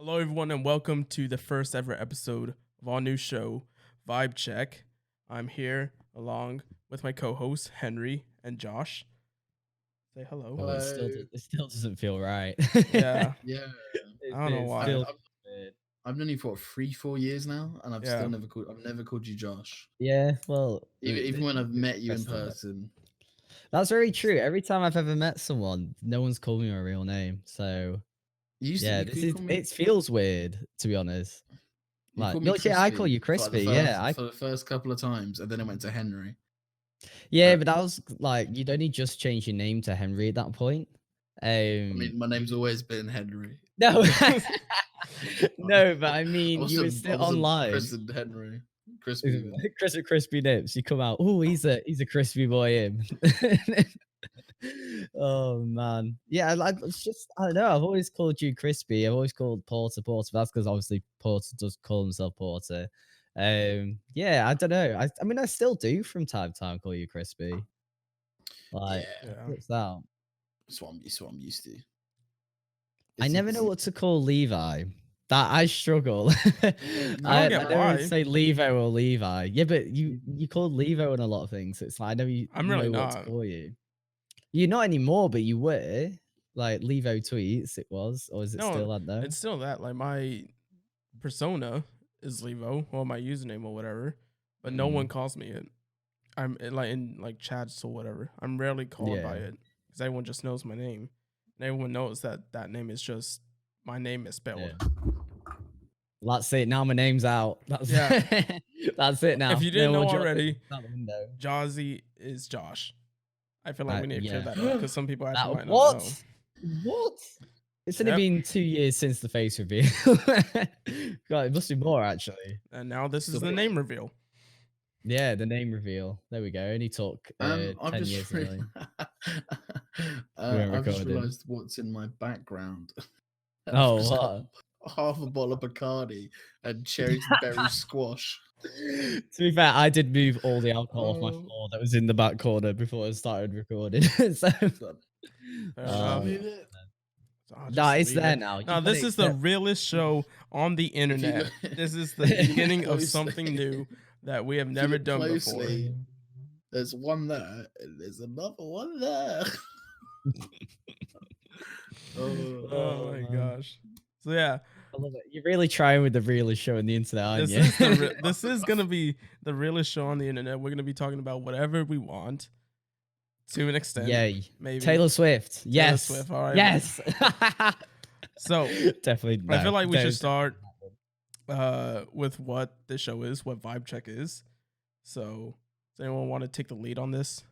Hello, everyone, and welcome to the first ever episode of our new show, Vibe Check. I'm here along with my co-hosts Henry and Josh. Say hello. Oh, it still doesn't feel right. Yeah, Yeah, I don't know It why. feels weird. I've known you for what, 3-4 years now, and I've Yeah, still I've never called you Josh. Yeah, well, Even when I've met you in That's not- person. that's very true. Every time I've ever met someone, no one's called me my real name. So yeah, You call me it feels weird, to be honest. you Like, called me yeah, I call Crispy you for like Crispy. Yeah, for the first couple of times, and then it went to Henry. yeah, Uh, but that was like you'd only just changed your name to Henry at that point. I mean, my name's always been Henry. No, no, but I I mean, you were wasn't still Chris online. and Henry. Crispy. Chris at Crispy Nips, you come out. Oh, he's a crispy boy. Him. Oh man, yeah. It's just I don't know. I've always called you Crispy. I've always called Porter Porter. But that's because obviously Porter does call himself Porter. Yeah. I don't know. I mean, I still do from time to time call you Crispy. Like, Yeah, yeah. what's that? it's what I'm used to. I never know It's- what to call Levi. That I struggle. I don't I get never why. say Levo or Levi. Yeah, but you called Levo in a lot of things. So it's like I know you I'm really know what to not. call you. You're not anymore, but you were. Like Levo tweets, it was, or is it No, still? I don't know. it's still that. Like my persona is Levo, or my username or whatever, but no one calls me it. I'm like in like chats or whatever. I'm rarely called by Yeah. it because everyone just knows my name, and everyone knows that name is just my name is spelled. Yeah. That's it. Now my name's out. That's Yeah. that's it now. If you didn't know more Johnny. already, It's out the window. Jazzy is Josh. I feel like we need to clear Yeah. that up because some people actually might not know. What? What? It's only Yep. been 2 years since the face reveal. God, it must be more actually. And now this is So- the name reveal. Yeah, the name reveal. There we go. Only took 10 I've just years re- early. I've just recording. realised what's in my background. Oh, I've just got what? half a bottle of Bacardi and cherry berry squash. To be fair, I did move all the alcohol off my Oh. floor that was in the back corner before I started recording. So, Fair Oh, enough. Leave it. So I'll no, just it's leave there it. now. You Now gotta this is the accept- realest show on the internet. look- This is the beginning of closely- something new that we have you never look done before. closely, There's one there, and there's another one there. Oh my man. gosh. So yeah, I love it. You're really trying with the realest show on the internet, aren't this you? is this is gonna be the realest show on the internet. We're gonna be talking about whatever we want, to an extent. Yay. Maybe Taylor Swift. Yes. Swift, all right. Yes. So Definitely. I feel like we should don't- start with what the show is, what Vibe Check is. So does anyone want to take the lead on this?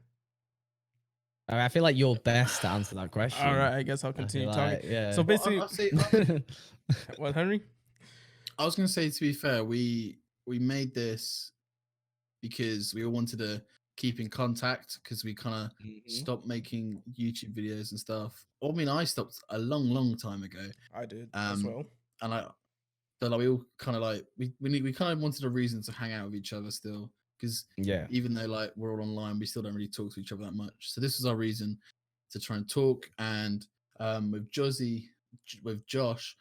I feel like you're best to answer that question. All right, I guess I'll I feel continue like, talking. yeah. So basically, I'll say- what, Henry? I was gonna say, to be fair, we made this because we all wanted to keep in contact because we kind of Mm-hmm. stopped making YouTube videos and stuff. I mean, I stopped a long time ago, I did as well. and so like we all kind of like we kind of wanted a reason to hang out with each other still, because Yeah. even though like we're all online, we still don't really talk to each other that much. So this was our reason to try and talk. And with Josh,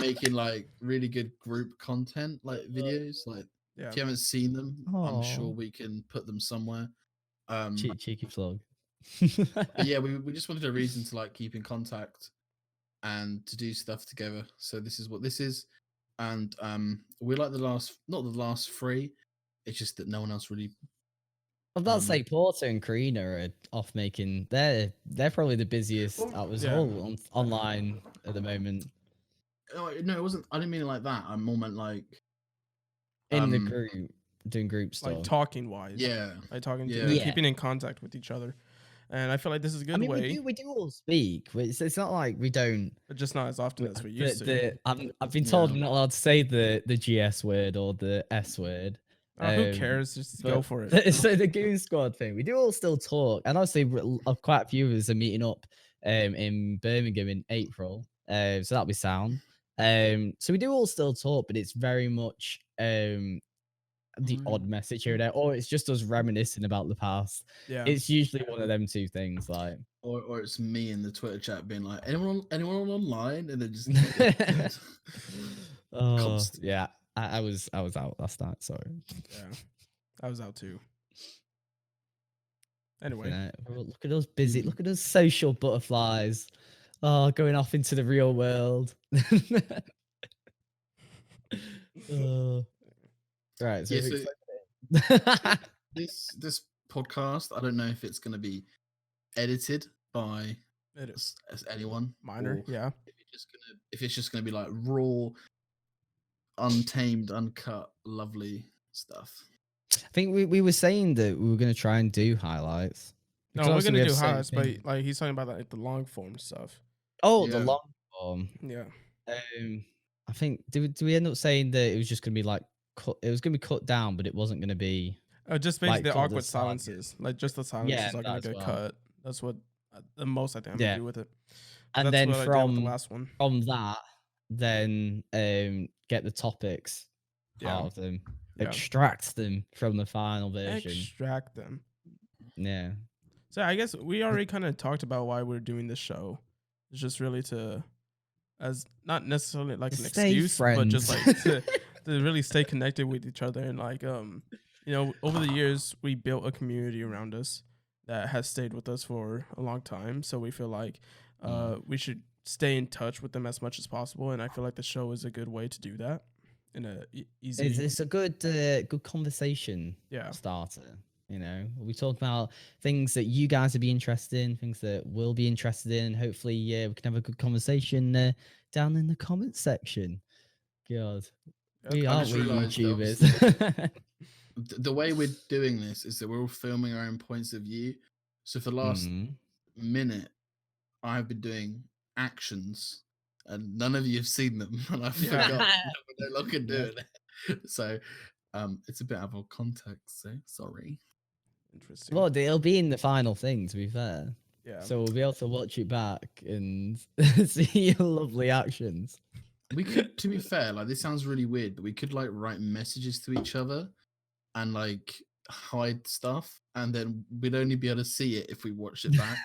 making like really good group content, like videos. Like Yeah. if you haven't seen them, I'm sure Aw. we can put them somewhere. Cheeky vlog. But yeah, we just wanted a reason to like keep in contact and to do stuff together. So this is what this is. And we're like not the last three. It's just that no one else really. I'm about to say Porter and Karina are off making. They're probably the busiest out of us Yeah. all online at the moment No, it wasn't. I didn't mean it like that. I more meant like in the Um, group doing group stuff. Like talking wise. yeah. Like talking Yeah. to Yeah. keeping in contact with each other. And I feel like this is a good I mean, way, we do all speak. It's not like we don't. but just not as often as we used to. I've been told Yeah. I'm not allowed to say the GS word or the S word. Who cares? Just go but- for it. So the Goon Squad thing, we do all still talk, and obviously quite a few of us are meeting up in Birmingham in April, so that'll be sound. So we do all still talk, but it's very much the odd message here and there, or it's just us reminiscing about the past. Yeah. It's usually one of them two things. Like, Or it's me in the Twitter chat being like, anyone online, and then just oh constant. yeah, I was out last night. Sorry. Yeah. I was out too. Anyway. Look at us busy. Look at us social butterflies. Oh, going off into the real world. Right. So, Yeah, this podcast, I don't know if it's going to be edited by as anyone. Minor, or yeah. If it's just gonna be like raw, untamed, uncut, lovely stuff. I think we were saying that we were going to try and do highlights. No, we're gonna do highlights, but like he's talking about like the long form stuff. Oh, Yeah. the long form. Yeah. I think do we end up saying that it was just going to be like it was going to be cut down, but it wasn't going to be Just basically like, cut awkward the silences. Like just the silences are gonna that as get well. cut. That's what the most I think I'm gonna do with it. And That's then what I did with from the last one. that, then get the topics out of them, Yeah. extract them from the final version. Extract them. Yeah. So I guess we already kind of talked about why we're doing this show. It's just really to, as not necessarily like an Stay excuse, but just friends. like to really stay connected with each other. And like, you know, over the years, we built a community around us that has stayed with us for a long time. So we feel like we should stay in touch with them as much as possible. And I feel like the show is a good way to do that in a easy. It's a good conversation starter. You know, we talk about things that you guys would be interested in, things that we'll be interested in. Hopefully, we can have a good conversation down in the comment section. God, we aren't we YouTubers. The way we're doing this is that we're all filming our own points of view. So for the last minute, I've been doing actions, and none of you have seen them, and I forgot. We're no longer doing it. So it's a bit out of context. So sorry. Interesting. Well, it'll be in the final thing, to be fair. Yeah. So we'll be able to watch it back and see your lovely actions. We could, to be fair, like this sounds really weird, but we could like write messages to each other and like hide stuff, and then we'd only be able to see it if we watched it back.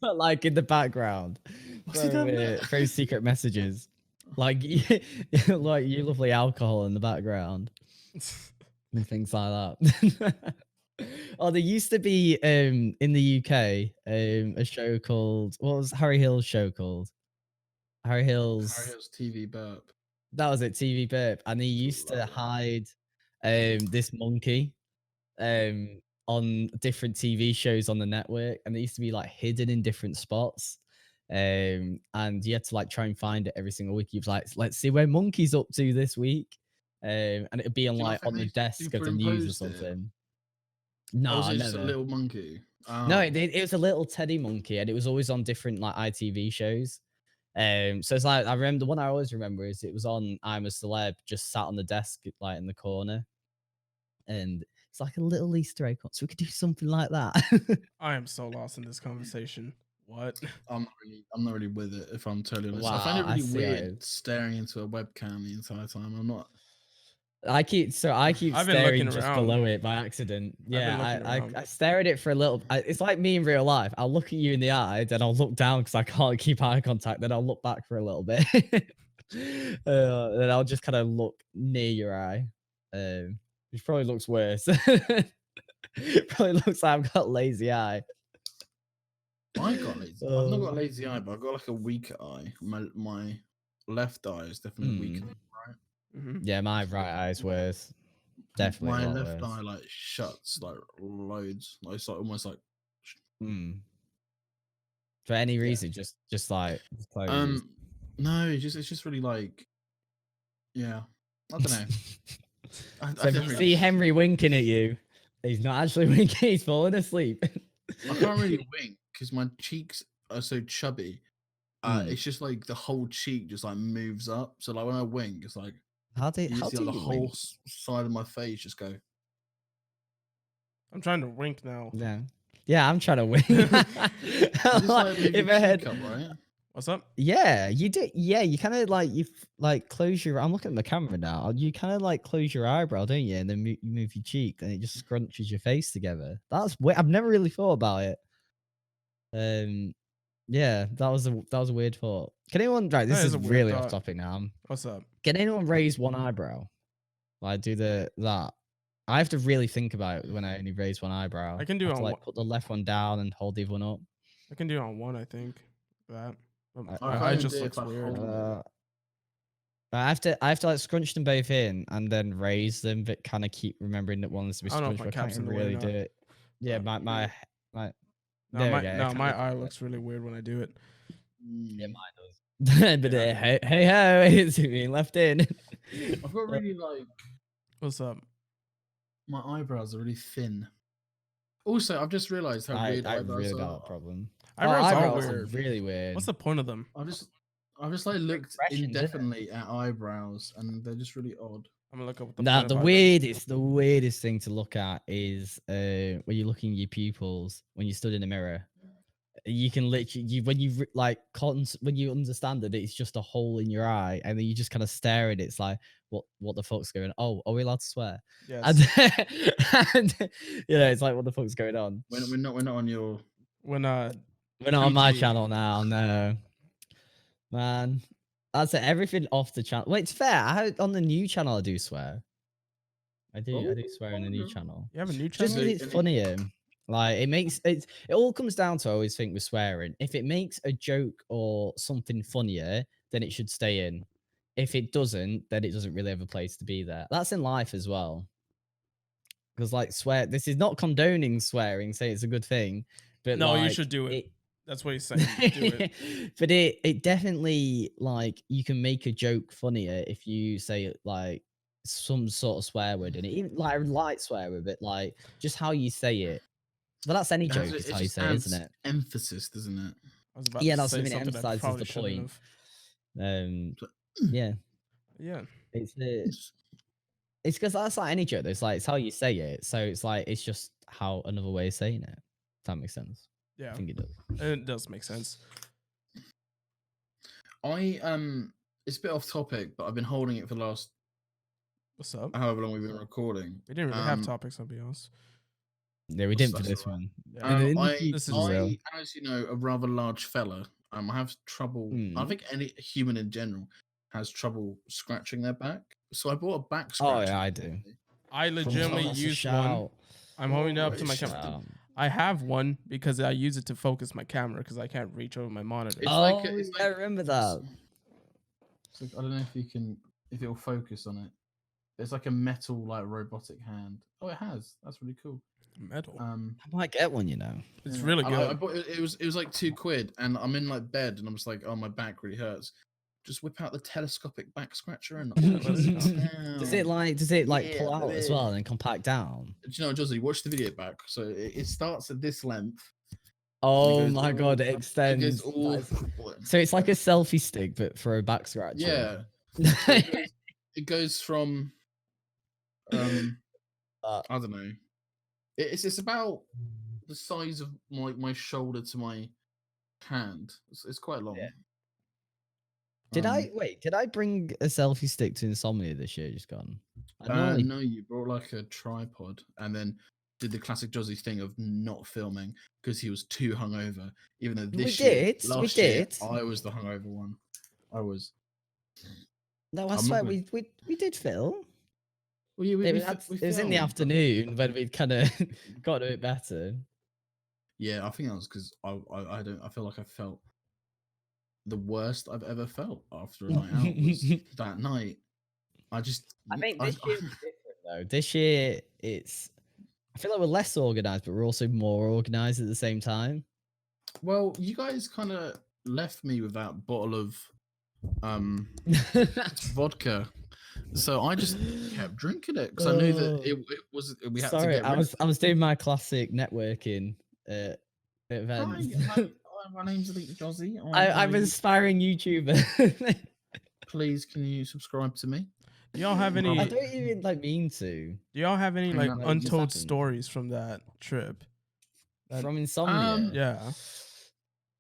But like in the background, very secret messages, like like you lovely alcohol in the background and things like that. Oh, there used to be in the UK a show called, what was Harry Hill's show called? Harry Hill's TV Burp. That was it, TV Burp, and he used to hide this monkey on different TV shows on the network, and they used to be like hidden in different spots. And you had to like try and find it every single week. He was like, let's see where Monkey's up to this week. And it'd be on like on the desk of the news or something. No, was it never. just a little monkey? Oh. No, it was a little teddy monkey, and it was always on different like ITV shows. So it's like, I remember, the one I always remember is it was on I'm a Celeb, just sat on the desk like in the corner, and it's like a little Easter egg. So we could do something like that. I am so lost in this conversation. What? I'm not really with it, if I'm totally honest. Wow, I find it really weird staring into a webcam the entire time. I'm not. I keep staring just below it by accident. Yeah, I stare at it for a little. It's like me in real life. I'll look at you in the eye, then I'll look down because I can't keep eye contact. Then I'll look back for a little bit. Then I'll just kind of look near your eye, which probably looks worse. Probably looks like I've got lazy eye. I got lazy. I've not got a lazy eye, but I've got like a weaker eye. My left eye is definitely weaker than right. Mm-hmm. Yeah, my right eye is worse. Definitely. My left eye like shuts like loads. Like it's like almost like. For any reason, just like closes. No, it's just really like. Yeah, I don't know. So if you see Henry winking at you, he's not actually winking. He's falling asleep. I can't really wink because my cheeks are so chubby. It's just like the whole cheek just like moves up. So like when I wink, it's like how do the whole side of my face just go. I'm trying to wink now. Yeah, I'm trying to wink. Like, in my head, up, right? What's up? Yeah, you did. Yeah, you kind of like like close your. I'm looking at the camera now. You kind of like close your eyebrow, don't you? And then you move your cheek, and it just scrunches your face together. That's weird. I've never really thought about it. Yeah, that was a weird thought. Can anyone? Right, this That is is a weird really off thought. topic now. What's up? Can anyone raise one eyebrow? Like do that. I have to really think about it when I only raise one eyebrow. I can do I it have to on like put the left one down and hold the other one up. I can do it on one. I think that. But my I eye can't just do it looks if I weird. hold I have to like scrunch them both in and then raise them, but kind of keep remembering that one is to be I don't know if scrunched. my But I cap's can't in the way or really not, do it. Yeah, but- my No, there we my go. no, Kinda my do eye it. looks really weird when I do it. Yeah, Mm. mine does. But Yeah, hey ho, it's being left in. I've got really like What's up? my eyebrows are really thin. Also, I've just realised how I weird eyebrows really are. got that problem. Eyebrows are eyebrows weird. really weird. What's the point of them? I've just like looked expressions, innit? indefinitely at eyebrows, and they're just really odd. I'm gonna look up what the Now point the of eyebrows. weirdest thing to look at is when you're looking at your pupils when you stood in the mirror. You can literally when you understand that it's just a hole in your eye, and then you just kind of stare at it. It's like what the fuck's going on? Oh, are we allowed to swear? Yes. And it's like what the fuck's going on? We're not on your. When We're not on my PG. channel now, no. Man. That's it. Everything off the channel. Wait, it's fair. On the new channel I do swear. I do swear on the new channel. you have a new Just channel, because it's funnier. Like it all comes down to I always think with swearing. If it makes a joke or something funnier, then it should stay in. If it doesn't, then it doesn't really have a place to be there. That's in life as well. Because like this is not condoning swearing, say it's a good thing. But no, you like, should do it. That's what he's saying. Do it. But it definitely like you can make a joke funnier if you say like some sort of swear word in it, even like a light swear word, but like just how you say it. But that's any joke, is how you say it, isn't it? Emphasis, doesn't it? I was about Yeah, to that's say what I mean. It something I emphasizes probably the shouldn't point. have. Yeah, Yeah. it's because that's like any joke. It's like it's how you say it. So it's like it's just how another way of saying it. If that makes sense. Yeah. I think it does. It does make sense. It's a bit off topic, but I've been holding it for the last What's up? however long we've been recording. We didn't really have topics, I'll be honest. Yeah, we didn't for this one. Yeah. This is real. As you know, a rather large fella. I have trouble. I think any human in general has trouble scratching their back. So I bought a back scratcher. Oh yeah, I do. I legitimately That's a use one. shout. I'm holding it up to my Shout. camera. I have one because I use it to focus my camera because I can't reach over my monitor. It's Oh, like I remember that. It's like, I don't know if it'll focus on it. It's like a metal, like robotic hand. Oh, it has. That's really cool. Metal. I might get one, you know. It's Yeah. really I good. bought it was like £2, and I'm in like bed, and I'm just like, oh, my back really hurts. Just whip out the telescopic back scratcher and Does it like pull Yeah, out as baby. well and compact down? Do you know, Josie, watch the video back. So it starts at this length. Oh goes my all- god, it It extends. goes all, So it's like a selfie stick, but for a back scratcher. yeah. It goes from I don't know. It's about the size of my shoulder to my hand. It's quite long. Yeah. Did I bring a selfie stick to Insomnia this year? Just gone. No, you brought like a tripod and then did the classic Jozzy thing of not filming because he was too hungover. Even though last year, I was the hungover one. I was. No, I I'm swear not we did film. Well, yeah, It was in the filmed, but- afternoon when we'd kind of got a bit better. Yeah, I think that was because I feel like I felt the worst I've ever felt after a night out was that night. I think this year was different though. This year I feel like we're less organized, but we're also more organized at the same time. Well, you guys kind of left me with that bottle of vodka, so I just kept drinking it because I knew that it was we had to Sorry, get rid of I was doing my classic networking events. Hi, my name's Jozzy. I'm an aspiring YouTuber. Please, can you subscribe to me? Do y'all have any? I don't even mean to. Do y'all have any like Hang on, it just untold happened. stories from that trip? From Insomnia. Yeah.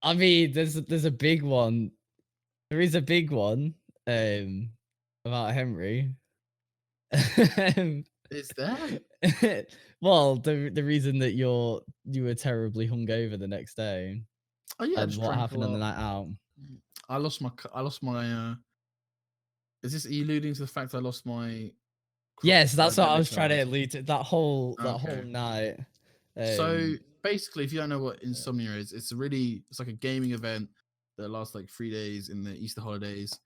I mean, there's a big one. There is a big one about Henry. Is there? Well, the reason that you were terribly hungover the next day Oh yeah, I and just what drank a happened on the lot. night out. I lost my. I lost my. Is this alluding to the fact I lost my Yes, that's what I debit was trying to card? allude to. That whole Okay. night. So basically, if you don't know what Insomnia is, it's like a gaming event that lasts like 3 days in the Easter holidays,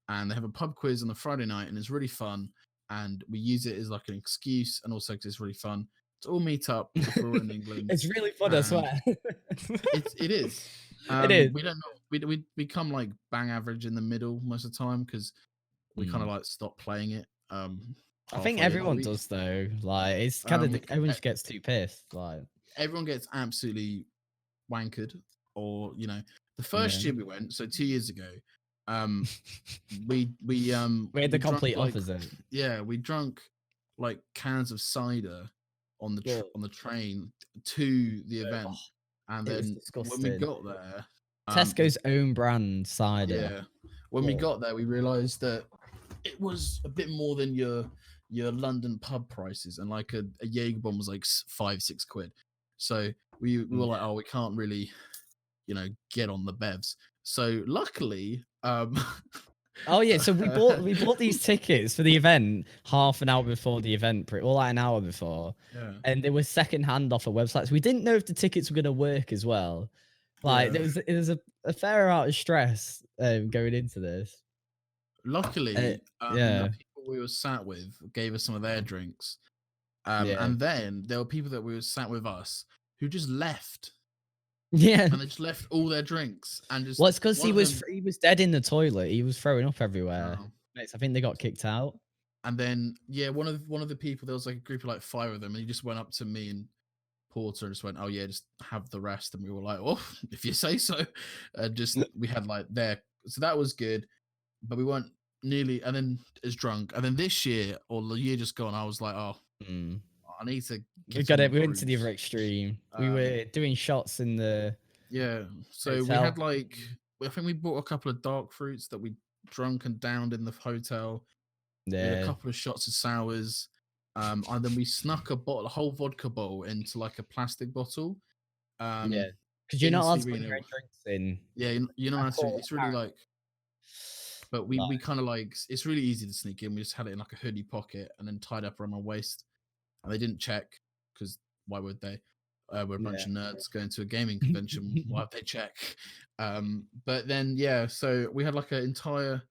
and they have a pub quiz on the Friday night, and it's really fun. And we use it as like an excuse, and also because it's really fun to all meet up if we're in England. It's really fun, I And swear. it is. It is. We don't know. We become like bang average in the middle most of the time because we kind of like stop playing it. I think Halfway in the everyone week. does though. Like it's kind of E- everyone just gets too pissed. Like Everyone gets absolutely wankered, or the first yeah. year we went, so 2 years ago, um, we We're the drunk complete like opposite. we drunk like cans of cider on the Ugh. on the train to the Ugh. event, and It was then when we disgusting. got there, Tesco's own brand cider. yeah, when we Ugh. got there, we realised that it was a bit more than your London pub prices, and like a Jaeger bomb was like 5-6 quid. So we were like, oh, we can't really, get on the bevs. So luckily, Oh yeah, so we bought these tickets for the event half an hour before the event, well like an hour before, yeah, and they were second hand off a website. So we didn't know if the tickets were gonna work as well. Like yeah. there was a fair amount of stress going into this. Luckily, Yeah, the people we were sat with gave us some of their drinks, yeah, and then there were people that we were sat with us who just left, yeah. and they just left all their drinks and just. Well, it's because one he of them, he was dead in the toilet. He was throwing up everywhere. oh, Mates, I think they got kicked out. and then one of the people, there was like a group of like 5 of them, and he just went up to me and Porter and just went, "Oh yeah, just have the rest," and we were like, "Oh, if you say so." And just we had like so that was good, but we weren't nearly, and then as drunk. And then this year or the year just gone, I was like, "Oh, I need to We get got on it. the We went to the cruise." other extreme. We were doing shots in the Yeah, so we hotel. had like, I think we bought a couple of dark fruits that we drunk and downed in the hotel. We had a Yeah, couple of shots of sours, and then we snuck a whole vodka bottle into like a plastic bottle. yeah. Because you're not Into allowed the to put arena. your own drinks in. Yeah, you know I how to. call It's really like, but we kind of like, it's really easy to sneak in. We just had it in like a hoodie pocket and then tied up around my waist, and they didn't check because why would they? We're a bunch of nerds going to a gaming convention. Why would they check? But then so we had like an entire.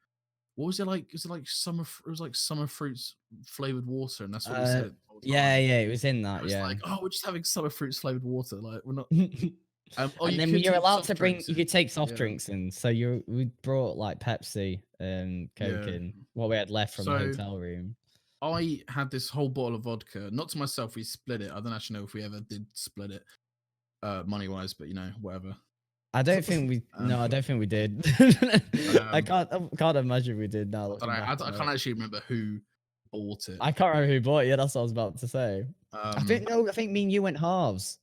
What was it like? Is it like summer? It was like summer fruits flavored water, and that's what we said at the whole Yeah, time. yeah, it was in It that. was Yeah. like, oh, we're just having summer fruits flavored water. Like we're not. Oh, And you then could you're take allowed soft to bring. drinks You in. could take soft Yeah. drinks in. So we brought like Pepsi and Coke Yeah. in. What we had left from the So hotel room. I had this whole bottle of vodka, not to myself. We split it. I don't actually know if we ever did split it, money wise, but whatever. I don't think we. No, I don't think we did. I can't imagine we did now. I can't actually remember who bought it. I can't remember who bought it. Yeah, that's what I was about to say. I think Um, I think me and you went halves.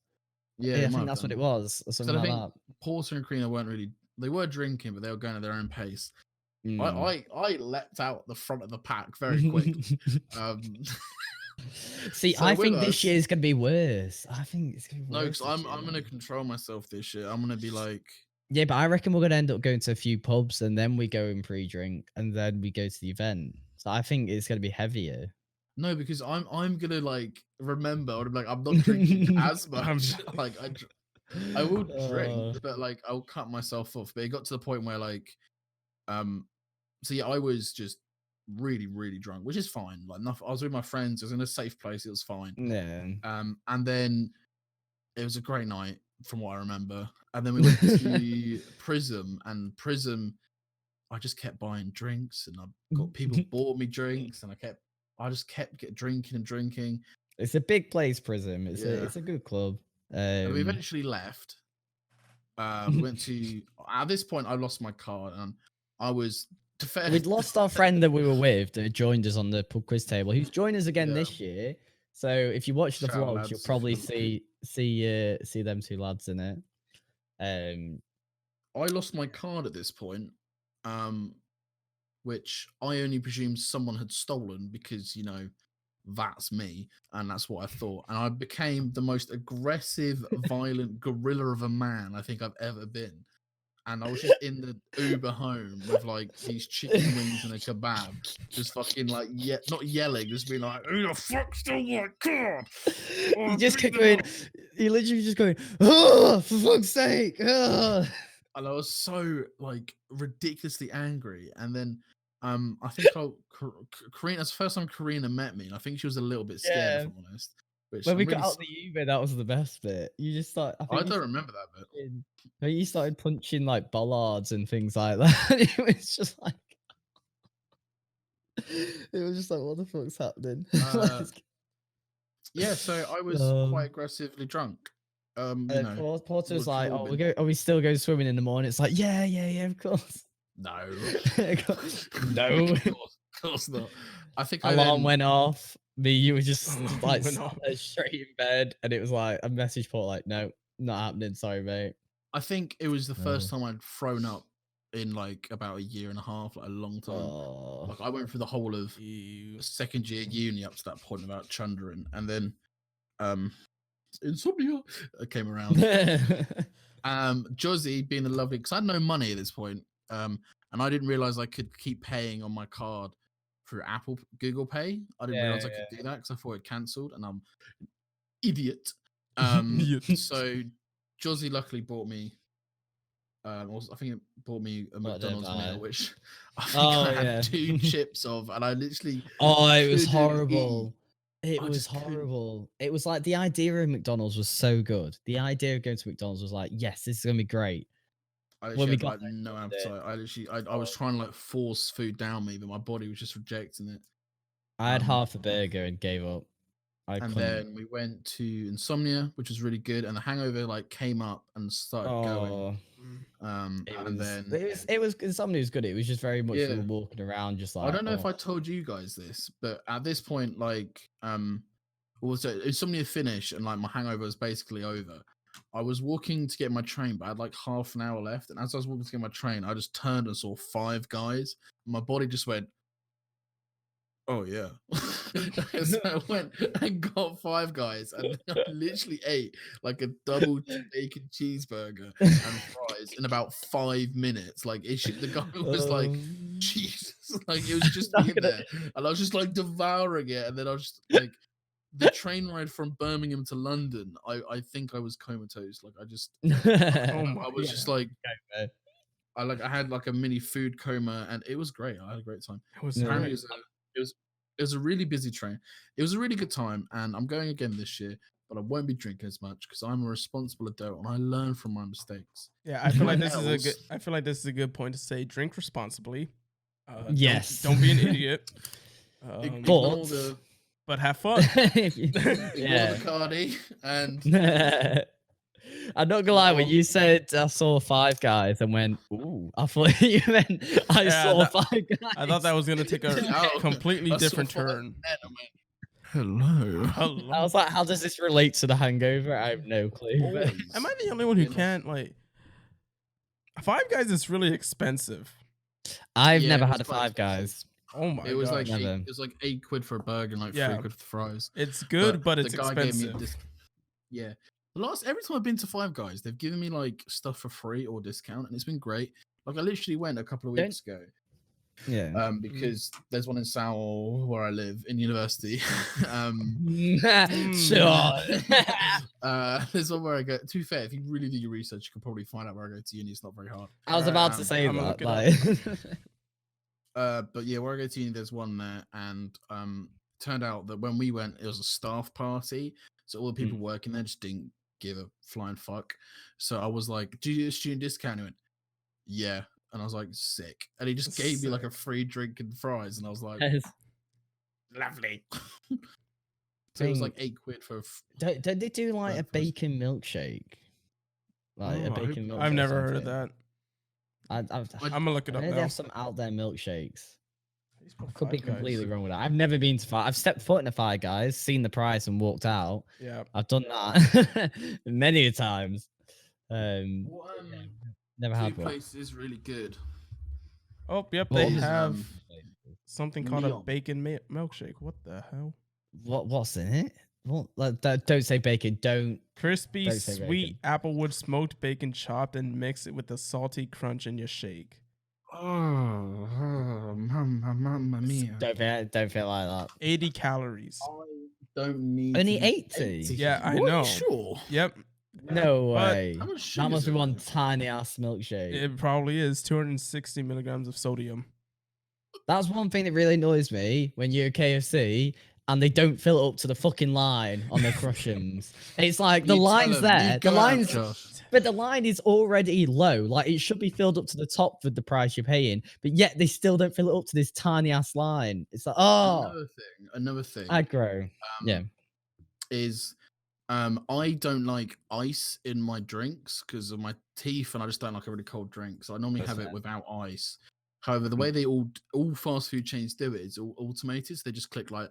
yeah, I might think have that's what done. it was, or So something I like think that. Porter and Karina weren't really. They were drinking, but they were going at their own pace. Mm. I leapt out the front of the pack very quickly. See, So I with think this us- year is gonna be worse. I think it's gonna be No, worse. because I'm gonna control myself this year. I'm gonna be like, Yeah, but I reckon we're gonna end up going to a few pubs and then we go and pre-drink and then we go to the event. So I think it's gonna be heavier. no, because I'm gonna like remember. I'm like, I'm not drinking as much. Like I will drink, but like I'll cut myself off. But it got to the point where like, so yeah, I was just really, really drunk, which is fine. Like, I was with my friends. I was in a safe place. It was fine. Yeah. And then it was a great night from what I remember. And then we went to Prism, and Prism, I just kept buying drinks, and I got people bought me drinks, and I just kept drinking and drinking. It's a big place, Prism. It's Yeah. it's a good club. And we eventually left. We went to. At this point, I lost my card, and I was. We'd lost our friend that we were with that joined us on the pub quiz table. Who's joined us again this year. So if you watch the Shout out, vlogs, lads, you'll if probably you- see them two lads in it. I lost my card at this point, which I only presumed someone had stolen because, you know, that's me. And that's what I thought. And I became the most aggressive, violent gorilla of a man I think I've ever been. And I was just in the Uber home with like these chicken wings and a kebab, just fucking like, not yelling, just being like, who the fuck stole my card? You just kept going. You literally just going, oh, for fuck's sake. Oh. And I was so like ridiculously angry. And then I think Karina, that's the first time Karina met me, and I think she was a little bit scared, if I'm honest. Which When I'm we really got out the Uber, that was the best bit. You just thought, I don't remember that bit. You started punching like bollards and things like that. It was just like, what the fuck's happening? Yeah, so I was quite aggressively drunk. You know, Porter was we've like, all "Oh, been- are we still going swimming in the morning?" It's like, yeah, of course. No, No. of course not. I think Alarm went off. You were just Alarm like went off. straight in bed, and it was like a message port like, "No, not happening. Sorry, mate." I think it was the first time I'd thrown up in like about a year and a half, like a long time. Oh. Like I went through the whole of second year uni up to that point without chundering, and then insomnia came around. Josie being a lovely, because I had no money at this point, and I didn't realize I could keep paying on my card through Google Pay. I didn't realize I could do that because I thought it cancelled, and I'm an idiot. So Josie luckily bought me. I think it bought me a McDonald's meal, which I think I had 2 chips of, and I literally. Oh, it was horrible. It was horrible. It was like the idea of McDonald's was so good. The idea of going to McDonald's was like, yes, this is gonna be great. I literally had like no appetite. I was trying to like force food down me, but my body was just rejecting it. I had half a burger and gave up. Then we went to Insomnia, which was really good, and the hangover like came up and started going. It was Insomnia was good. It was just very much we were walking around, just like I don't know if I told you guys this, but at this point, like also Insomnia finished and like my hangover was basically over. I was walking to get my train, but I had like half an hour left, and as I was walking to get my train, I just turned and saw 5 guys. My body just went, oh yeah. So I went and got 5 guys, and I literally ate like a double bacon cheeseburger and fries in about 5 minutes. Like the guy was like, Jesus, like it was just me in there, and I was just like devouring it, and then I was just like, the train ride from Birmingham to London, I think I was comatose. Like I just, I was just like. I had like a mini food coma, and it was great. I had a great time. It was a really busy train. It was a really good time, and I'm going again this year, but I won't be drinking as much because I'm a responsible adult and I learn from my mistakes. Yeah, I feel like this is a good point to say drink responsibly. Yes. Don't be an idiot. But have fun. Ignore the Cardi and. I'm not gonna lie, when you said I saw 5 guys and went, ooh, I thought you meant I saw 5 guys. I thought that was gonna take a completely different turn. Hello. I was like, how does this relate to the hangover? I have no clue. Am I the only one who can't like 5 Guys is really expensive. I've never had a 5 Guys. Oh my god. It was like £8 for a burger and like £3 for fries. It's good, but it's expensive. Every time I've been to 5 Guys, they've given me like stuff for free or discount, and it's been great. Like I literally went a couple of weeks ago. Yeah. Because there's one in Sowell where I live in university. Sure. There's one where I go. To be fair, if you really do your research, you can probably find out where I go to uni. It's not very hard. I was about to say that. But yeah, where I go to uni, there's one there, and turned out that when we went, it was a staff party, so all the people working there just didn't give a flying fuck. So I was like, "Do you get a student discount?" He went, "Yeah," and I was like, "Sick," and he just gave me like a free drink and fries, and I was like, "Lovely." So it was like £8 for. Don't they do like a bacon milkshake? Like a bacon milkshake. I've never heard of that. I'm gonna look it up now. They have some out there milkshakes. I could be completely wrong with that. I've never been to 5. I've stepped foot in a 5 Guys, seen the price, and walked out. Yeah, I've done that many times. Never Two had one. Place is really good. Oh, yep, What they is, have something called a Leon. bacon milkshake. What the hell? What's in it? What? Like, don't say bacon. Crispy, Don't say sweet bacon. applewood smoked bacon chopped and mix it with the salty crunch in your shake. Oh, mamma mia. Don't feel like that. 80 calories. I don't need Only to eat 80? Yeah, I Are know. you sure? Yep, No But- way. How much That sugar must is be in one it? tiny ass milkshake. it probably is 260 milligrams of sodium. That's one thing that really annoys me when you're at KFC and they don't fill it up to the fucking line on their crushings. It's like the You tell line's 'em, there. you The go out, line's Josh. but the line is already low. Like it should be filled up to the top for the price you're paying, but yet they still don't fill it up to this tiny ass line. It's like, oh, Another thing aggro. Yeah. is I don't like ice in my drinks because of my teeth, and I just don't like a really cold drink. So I normally That's have fair. it without ice. However, the way they all fast food chains do it is all automated. So they just click like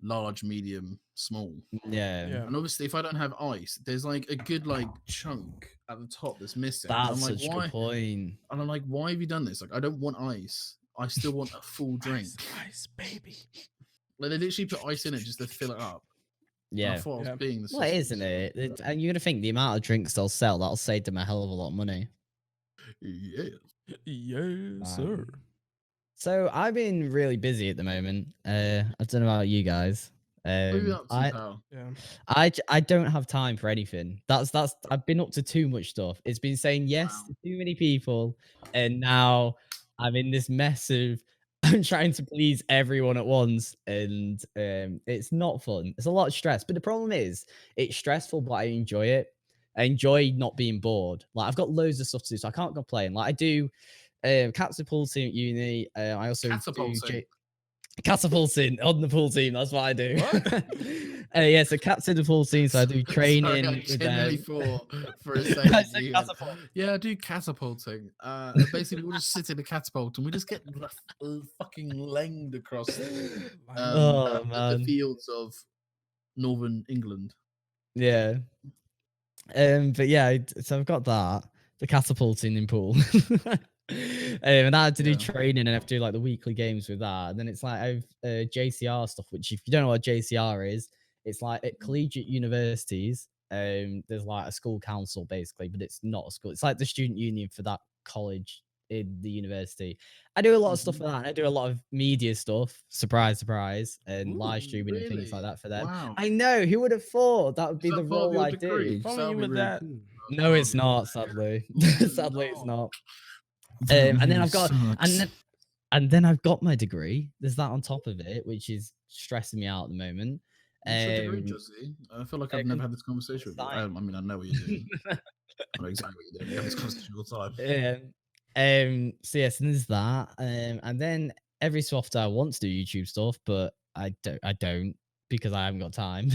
large, medium, small. Yeah. Yeah. And obviously, if I don't have ice, there's like a good like chunk at the top that's missing. And That's I'm like, such a why? good point. And I'm like, why have you done this? Like, I don't want ice. I still want a full drink. Ice, baby. Like they literally put ice in it just to fill it up. And I Yeah. thought I was Yeah. being the Well, isn't it? And you're gonna think the amount of drinks they'll sell, that'll save them a hell of a lot of money. Yeah. Yes, sir. So I've been really busy at the moment. I don't know about you guys. What have you been up to, pal? Yeah. I don't have time for anything. That's I've been up to too much stuff. It's been saying yes Wow. to too many people, and now I'm in this mess of I'm trying to please everyone at once, and it's not fun. It's a lot of stress. But the problem is, it's stressful, but I enjoy it. I enjoy not being bored. Like I've got loads of stuff to do, so I can't complain. Like I do catapulting at uni. I also do Catapulting. catapulting on the pool team. That's what I do. What? Yeah, so captain the pool team. So I do training. Sorry, I with genuinely them. thought for a I second. said you went, catapult. yeah, I do catapulting. Basically, we'll just sit in a catapult and we just get fucking langed across Oh, the man. fields of northern England. Yeah. But yeah, so I've got that, the catapulting in pool. And I had to do Yeah. training and I have to do like the weekly games with that. And then it's like I've JCR stuff, which if you don't know what JCR is, it's like at collegiate universities. There's like a school council basically, but it's not a school. It's like the student union for that college in the university. I do a lot of stuff for that. And I do a lot of media stuff. Surprise, surprise, and live Ooh, streaming and things like really? that for them. Wow. I know. Who would have thought that would be Is the that part of role your I degree? do? If only That would you be were really that. cool. No, it's not. Sadly, Ooh, sadly, it's no. not. That And then really I've got sucks. and then I've got my degree. There's that on top of it, which is stressing me out at the moment. What's your degree, Um, Josie? I feel like I've never had this conversation with you. I mean, I know what you're doing. I know exactly what you're doing. We have this conversation all the time. So yes, and there's that. And then every so often I want to do YouTube stuff, but I don't because I haven't got time.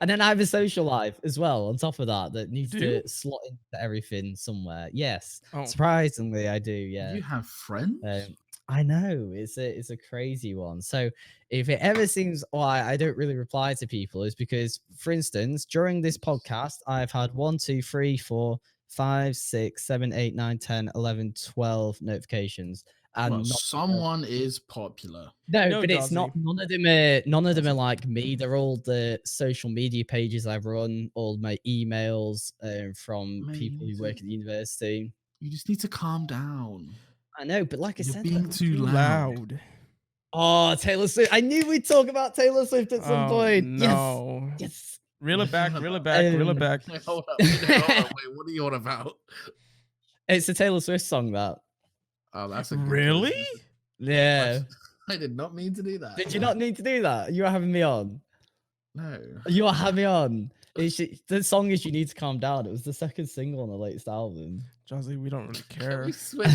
And then I have a social life as well on top of that that needs do? to slot into everything somewhere. Yes, Oh. surprisingly, I do. Yeah. You have friends? I know it's a crazy one. So if it ever seems why I don't really reply to people is because, for instance, during this podcast, I've had 1, 2, 3, 4, 5, 6, 7, 8, 9, 10, 11, 12 notifications. And Well, not- someone is popular. no, No, but it's not. Jazzy. None of them are Jazzy. like me. They're all the social media pages I've run, all my emails from people who work at the university. You just need to calm down. I know, but like I You're said, being too loud. oh, Taylor Swift. I knew we'd talk about Taylor Swift at some point. No. Yes. Reel it back, reel it back, reel it back. Wait, hold up. Wait, what are you on about? It's a Taylor Swift song, that. Oh, that's a good Really? coincidence. Yeah. I did not mean to do that. Did you not need to do that? You are having me on. No. You are having me on. The song is "You Need to Calm Down." It was the second single on the latest album. Jazzy, we don't really Can care. we switch?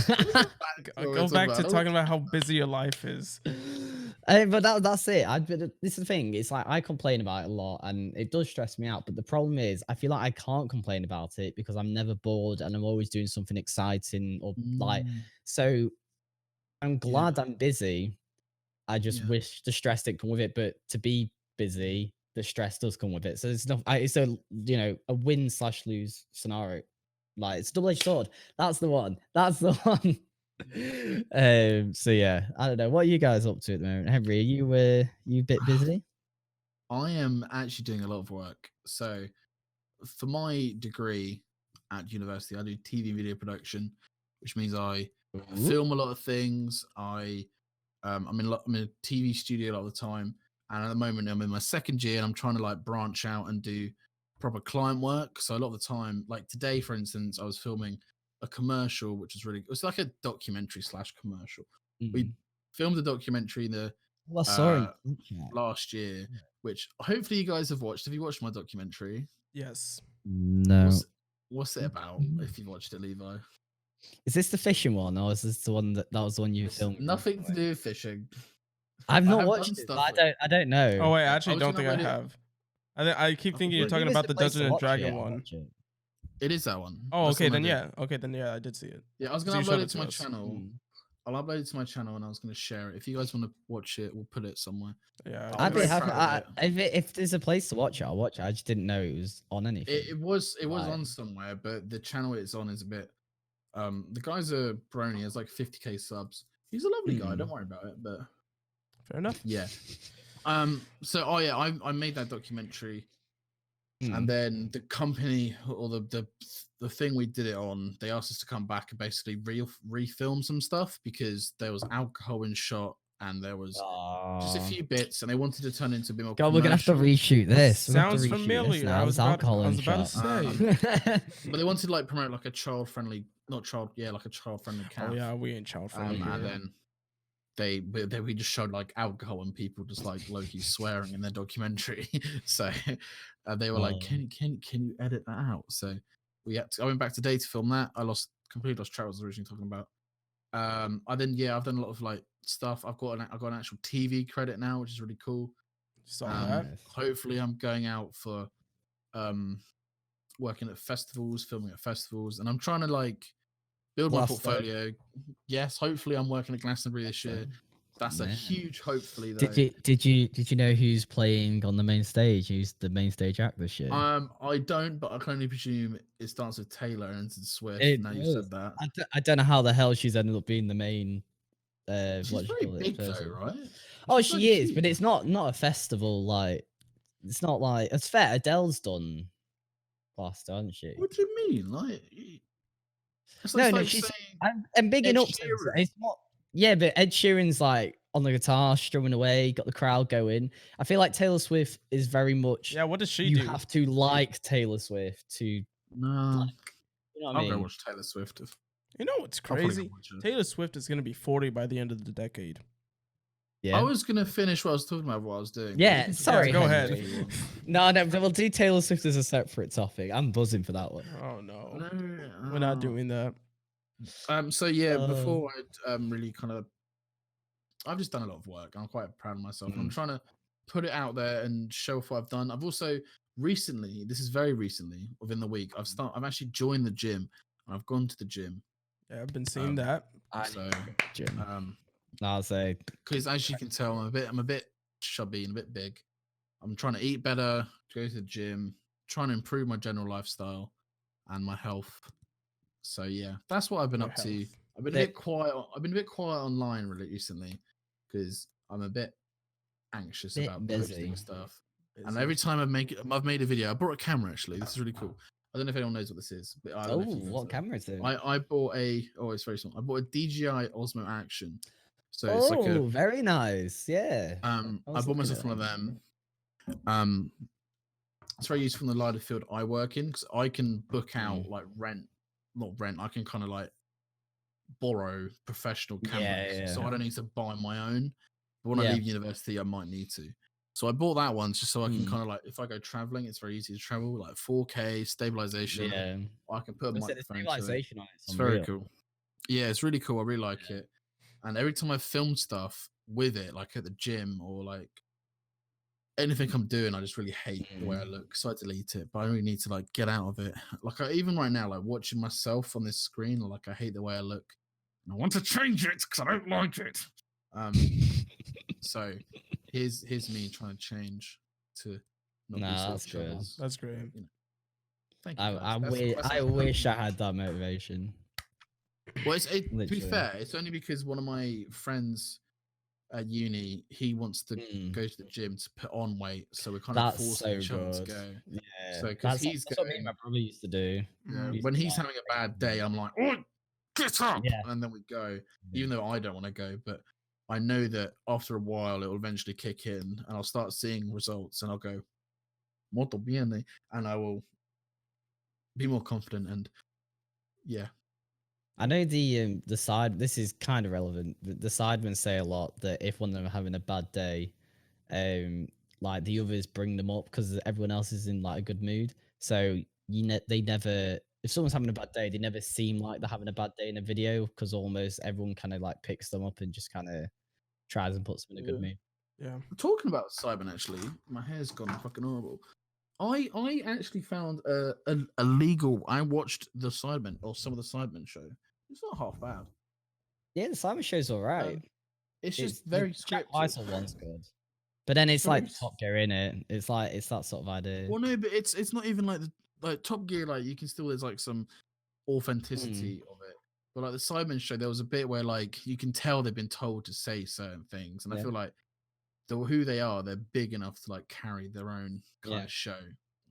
Go back to talking about how busy your life is. But that's it. But this is the thing. It's like I complain about it a lot, and it does stress me out. But the problem is, I feel like I can't complain about it because I'm never bored, and I'm always doing something exciting or like. So I'm glad I'm busy. I just wish the stress didn't come with it. But to be busy, the stress does come with it. So it's not. It's a a win/lose scenario. Like it's double-edged sword. That's the one. That's the one. So yeah, I don't know. What are you guys up to at the moment? Henry, are you a bit busy? I am actually doing a lot of work. So for my degree at university, I do TV and video production, which means I Ooh. film a lot of things. I'm in a TV studio a lot of the time, and at the moment I'm in my second year, and I'm trying to like branch out and do proper client work. So a lot of the time, like today, for instance, I was filming a commercial, which was really it was like a documentary slash commercial. We filmed a documentary in the Well, sorry. last year, which hopefully you guys have watched. Have you watched my documentary? Yes. No. What's it about? If you've watched it, Levi, Is this the fishing one, or is this the one that was the one you it's filmed? nothing to do with fishing. I've I not have watched done it. stuff. But I don't know. Oh wait, I I actually was don't gonna think I upload it. have. I keep thinking you're Well, talking Maybe it's about the the place to Dungeon and watch Dragon it, I'll one. watch it. It is that one. Oh, That's the okay, one I then did. yeah. Okay, then yeah, I did see it. Yeah, I was So gonna you showed upload it it to to my us. channel. I'll upload it to my channel, and I was gonna share it. If you guys want to watch it, we'll put it somewhere. Yeah, I'm I'd be very happy. proud of it. If there's a place to watch it, I'll watch it. I just didn't know it was on anything. It was Right. on somewhere, but the channel it's on is a bit. The guy's a brony. He has like 50k subs. He's a lovely guy. Don't worry about it. But fair enough. yeah. So I made that documentary, Hmm. and then the company or the thing we did it on, they asked us to come back and basically refilm some stuff because there was alcohol in shot and there was just a few bits, and they wanted to turn into a bit more. God, we're gonna have to commercial. reshoot this. We're gonna have Sounds to reshoot this familiar. now. I was There's about alcohol in to shot. say. But they wanted to like promote like a child friendly, not child, yeah, like a child friendly Oh camp. yeah, we ain't child friendly. And then we just showed like alcohol and people just like low-key swearing in their documentary. So they were like, can you edit that out? So I went back today to film that. I completely lost track what I was originally talking about. I've done a lot of like stuff. I've got an actual TV credit now, which is really cool. Saw that. Hopefully I'm going out for working at festivals, filming at festivals, and I'm trying to like build my portfolio. Yes, hopefully I'm working at Glastonbury this year. That's a huge hopefully though. Did you know who's playing on the main stage? Who's the main stage act this year? I don't, but I can only presume it starts with Taylor and ends with Swift. Now you said that. I don't know how the hell she's ended up being the main. She's very big though, right? Oh, she is, but it's not a festival. Like it's not like it's fair. Adele's done last, hasn't she? What do you mean? Like, no, she's. I'm bigging up. It's not. Yeah, but Ed Sheeran's like on the guitar, strumming away, got the crowd going. I feel like Taylor Swift is very much. Yeah, what does she do? You have to like Taylor Swift to. No, like, you know what I mean? I'll go watch Taylor Swift. You know what's crazy? Taylor Swift is gonna be 40 by the end of the decade. Yeah. I was gonna finish what I was talking about. What I was doing. Yeah, sorry. Go ahead. No, we'll do Taylor Swift as a separate topic. I'm buzzing for that one. Oh no, we're not doing that. So yeah, before I really kind of, I've just done a lot of work. I'm quite proud of myself. And I'm trying to put it out there and show off what I've done. I've also recently, this is very recently, within the week, I've actually joined the gym. And I've gone to the gym. Yeah, I've been seeing that. So I'll say because as you can tell, I'm a bit chubby and a bit big. I'm trying to eat better, go to the gym, trying to improve my general lifestyle and my health. So yeah, that's what I've been up to. I've been a bit quiet. I've been a bit quiet online really recently because I'm a bit anxious about posting stuff. And every time I've made a video. I brought a camera actually. This is really cool. I don't know if anyone knows what this is, but I don't know if you what camera is it? I bought it's very small. I bought a DJI Osmo Action. So it's like very nice. Yeah. I bought myself one of them. It's very useful in the line of field I work in because I can book out like not rent. I can kind of like borrow professional cameras, so I don't need to buy my own. But when I leave university, I might need to. So I bought that one just so I can kind of like, if I go traveling, it's very easy to travel, like 4K stabilization. Yeah, I can put a microphone to it. It's very cool. Yeah, it's really cool. I really like it. And every time I film stuff with it, like at the gym or like anything I'm doing, I just really hate the way I look. So I delete it. But I really need to like get out of it. Like even right now, like watching myself on this screen, like I hate the way I look. And I want to change it because I don't like it. So here's me trying to change to not be that's good. That's great. Thank you, guys. I wish I had that motivation. Well, to be Literally. fair, it's only because one of my friends at uni, he wants to go to the gym to put on weight, so we're kind of That's forcing so each other to good. go. Yeah, So because that's what me and my brother used to do. when he's having a bad day, I'm like, oh, get up, Yeah. and then we go. Even though I don't want to go, but I know that after a while it will eventually kick in, and I'll start seeing results, and I'll go, molto bene, and I will be more confident. And yeah, I know the side. This is kind of relevant. The sidemen say a lot that if one of them are having a bad day, like the others bring them up because everyone else is in like a good mood. So they never. If someone's having a bad day, they never seem like they're having a bad day in a video because almost everyone kind of like picks them up and just kind of tries and puts them in a good mood. Yeah. talking about Simon, actually, my hair's gone fucking horrible. I actually found a legal. I watched the Sidemen or some of the Sidemen show. It's not half bad. Yeah, the Simon Show's all right. It's just the very Jack scripted. Weissel one's good, but then it's like Very Top Gear in it. It's like it's that sort of idea. Well, no, but it's not even like the like Top Gear. Like you can still there's like some authenticity of it. But like the Sidemen show, there was a bit where like you can tell they've been told to say certain things, and I Yeah. feel like who they are, they're big enough to like carry their own kind Yeah. of show.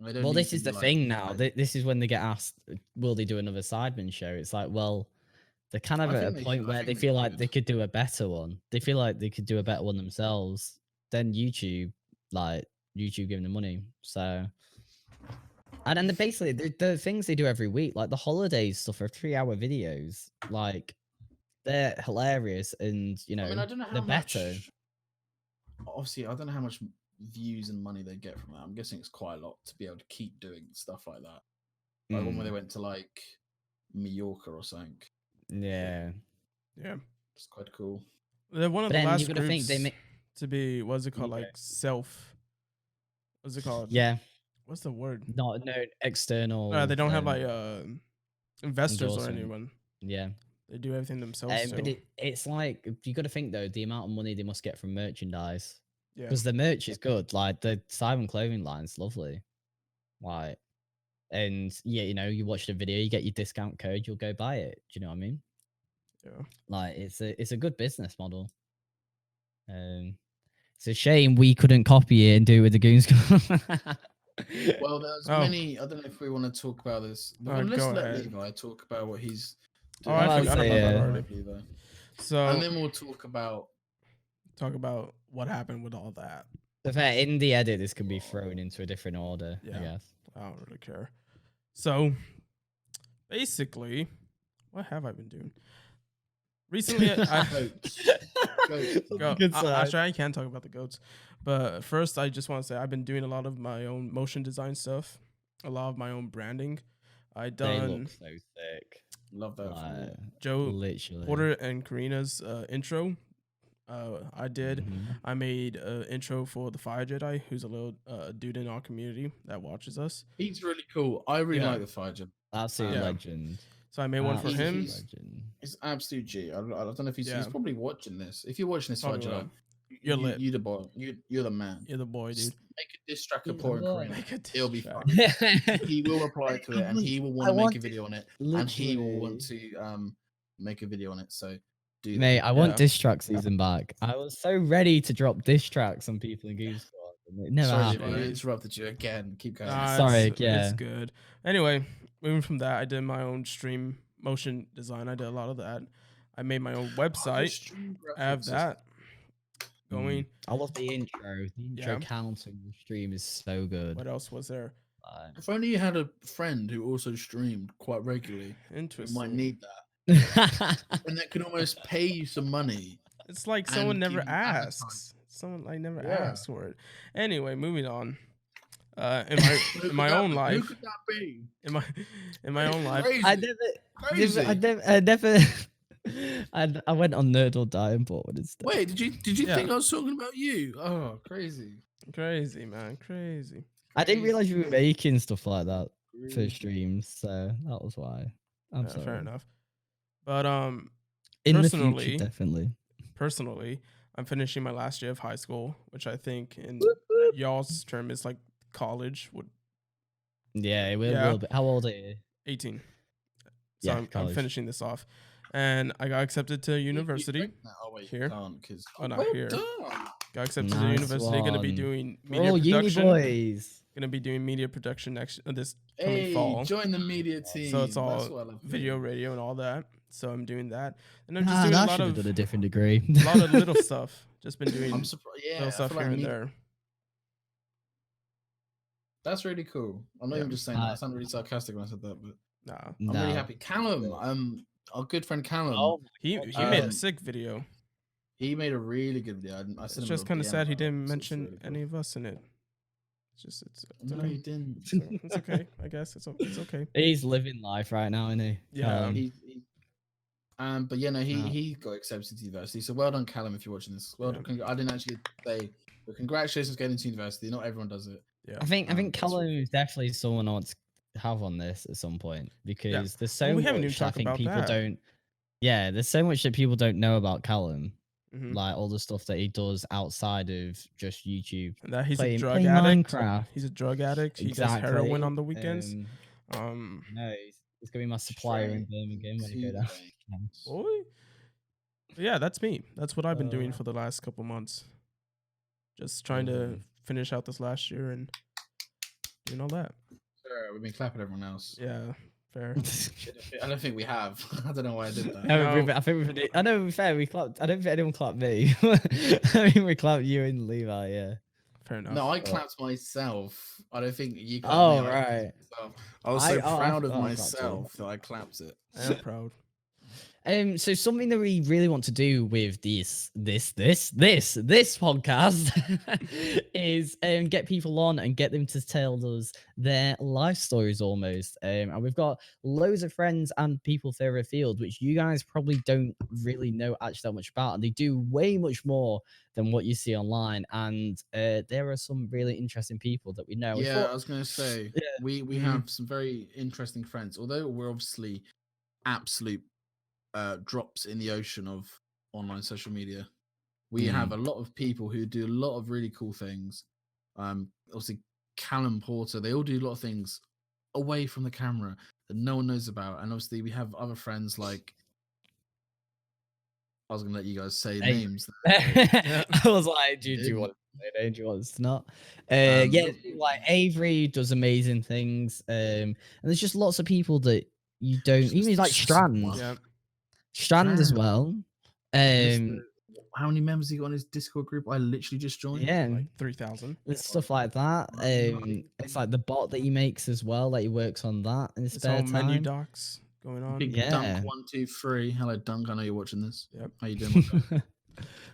They don't Well, need this to is be, the like, thing now. This is when they get asked, will they do another Sidemen show? It's like, well, they're kind of I at a think they point should. I where they think feel they like should. they could do a better one. They feel like they could do a better one themselves. Then YouTube, like YouTube giving them money. So, and then basically the things they do every week, like the holidays stuff, are 3-hour videos. Like they're hilarious, and I mean, I don't know they're how better. much. Obviously, I don't know how much views and money they get from that. I'm guessing it's quite a lot to be able to keep doing stuff like that. Like one where they went to like Mallorca or something. Yeah. Yeah. It's quite cool. They're one of But the then last you gotta think groups they to be, what's it called? Yeah. Like what's it called? Yeah. What's the word? Not no external. They don't have like investors or endorsement. anyone. Yeah. They do everything themselves. But it's like you got to think though the amount of money they must get from merchandise Yeah. because the merch is good. Like the Simon clothing line's lovely. Like, and yeah, you watch the video, you get your discount code, you'll go buy it. Do you know what I mean? Yeah. Like it's a good business model. It's a shame we couldn't copy it and do it with the Goon Squad. Well, there's Oh. many. I don't know if we want to talk about this. Well, let's Go let ahead. Levi talk about what he's Oh, doing. I forgot about that yeah. already. Levi. So And then we'll talk about. talk about what happened with all that. So fair, in the edit, this could be thrown into a different order, I Yeah. guess. I don't really care. So basically, what have I been doing? Recently, actually, I can talk about the goats, but first, I just want to say I've been doing a lot of my own motion design stuff, a lot of my own branding. I They done look so sick. Love that. Like, Joe literally. Porter and Karina's intro. I did. Mhm. I made an intro for the Fire Jedi, who's a little dude in our community that watches us. He's really cool. I really Yeah. like the Fire Jedi. Absolute Yeah. legend. So I made one for him. Legend. He's absolute G. I don't know if he's Yeah. probably watching this. If you're watching this, Fire Probably Jedi, will. You're lit. You the boy. You're the man. You're the boy, dude. Just make a diss track of He's Poor the and boy. Karina. Make a diss It'll be track. fun. He will reply to it, and he will want to make a video on it, and he will want Literally. to make a video on it. So do that. Mate, I want Yeah. diss track season back. I was so ready to drop diss tracks on people in Goon Squad. And it never Sorry, happened. Levi, I interrupted you again. Keep going. Sorry, It's yeah. good. Anyway, moving from that, I did my own stream motion design. I did a lot of that. I made my own website. I have that going. I love the intro. The intro Yeah. counting the stream is so good. What else was there? If only you had a friend who also streamed quite regularly, you Interesting. might need that. And that could almost pay you some money. It's like someone and never give you asks. advertising. Someone like never Yeah. asks for it. Anyway, moving on. In Who in my could that own be? Who life, could that be? in my own life, Crazy. I never I went on Nerd or Die and bought one instead. Wait, did you Yeah. think I was talking about you? Oh, crazy. crazy man, crazy. I didn't realize you were making stuff like that for Crazy. streams, so that was why. I'm Yeah, sorry. fair enough. But In the personally- future, definitely. personally, I'm finishing my last year of high school, which I think in y'all's term is like college. Would Yeah, it Yeah. will be. How old are you? 18. So Yeah, I'm college. finishing this off, and I got accepted to university Oh wait, here. you can't because Oh, not well here. done. Got accepted to Nice university. Going to be one. doing We're media all uni production. boys. Going to be doing media production next this coming Hey, fall. join the media team. So it's That's all what I love video, hearing. radio, and all that. So I'm doing that, and I'm just Nah, doing a I lot should have of done a different degree. little stuff. Just been doing I'm surprised. Yeah, little I stuff feel here like and media, there. that's really cool. I'm not Yeah. even just saying that. I sound really sarcastic when I said that, but Nah, I'm really No. happy. Callum, our good friend Callum, Oh my he God, made yeah. a sick video. he made a really good video. I It's sent him a just little kind of DM sad he about it, didn't so it's mention really cool. any of us in it. It's No, okay. he didn't. It's okay. I guess it's okay. He's living life right now, isn't he? Yeah. Callum? But yeah, no, Wow. he got accepted to university. So well done, Callum, if you're watching this. Well, Yeah. I didn't actually say, but congratulations getting into university. Not everyone does it. Yeah. I think that's Callum is definitely someone I want to have on this at some point because there's so Well, we haven't even much I talked think about people that. don't. Yeah, there's so much that people don't know about Callum, Mhm. like all the stuff that he does outside of just YouTube. And that he's Playing a drug addict. Minecraft. He's a drug addict. He does heroin Exactly. on the weekends. No, he's gonna be my supplier in Birmingham when I go down. Boy. But yeah, that's me. That's what I've been doing Uh, for the last couple months. Just trying to finish out this last year and doing all that. Sure, we've been clapping everyone else. Yeah, fair. I don't think we have. I don't know why I did that. No, I think we've. I know. Fair, we clapped. I don't think anyone clapped me. I mean, we clapped you and Levi. Yeah. Fair enough. No, I clapped myself. I don't think you clapped Oh me. right. I was so proud of I clapped you. myself that I clapped it. I am proud. So something that we really want to do with this podcast is get people on and get them to tell us their life stories almost. And we've got loads of friends and people further afield, which you guys probably don't really know actually that much about, and they do way much more than what you see online. And there are some really interesting people that we know. Yeah, I was gonna say we Mhm. have some very interesting friends. Although we're obviously absolute drops in the ocean of online social media, we have a lot of people who do a lot of really cool things. Obviously Callum Porter, they all do a lot of things away from the camera that no one knows about. And obviously we have other friends like, I was gonna let you guys say names. I was like, do you want to say names? Do you want us to not? Yeah, like Avery does amazing things. And there's just lots of people that you don't even like Strand. Yeah. Strand as well. How many members he got on his Discord group? I literally just joined. Yeah, Like 3,000. there's stuff like that. It's like the bot that he makes as well. Like he works on that in his His spare whole menu time. docs going on. Big Yeah. Dunk 123. Hello Dunk, I know you're watching this. Yep. How you doing? My guy?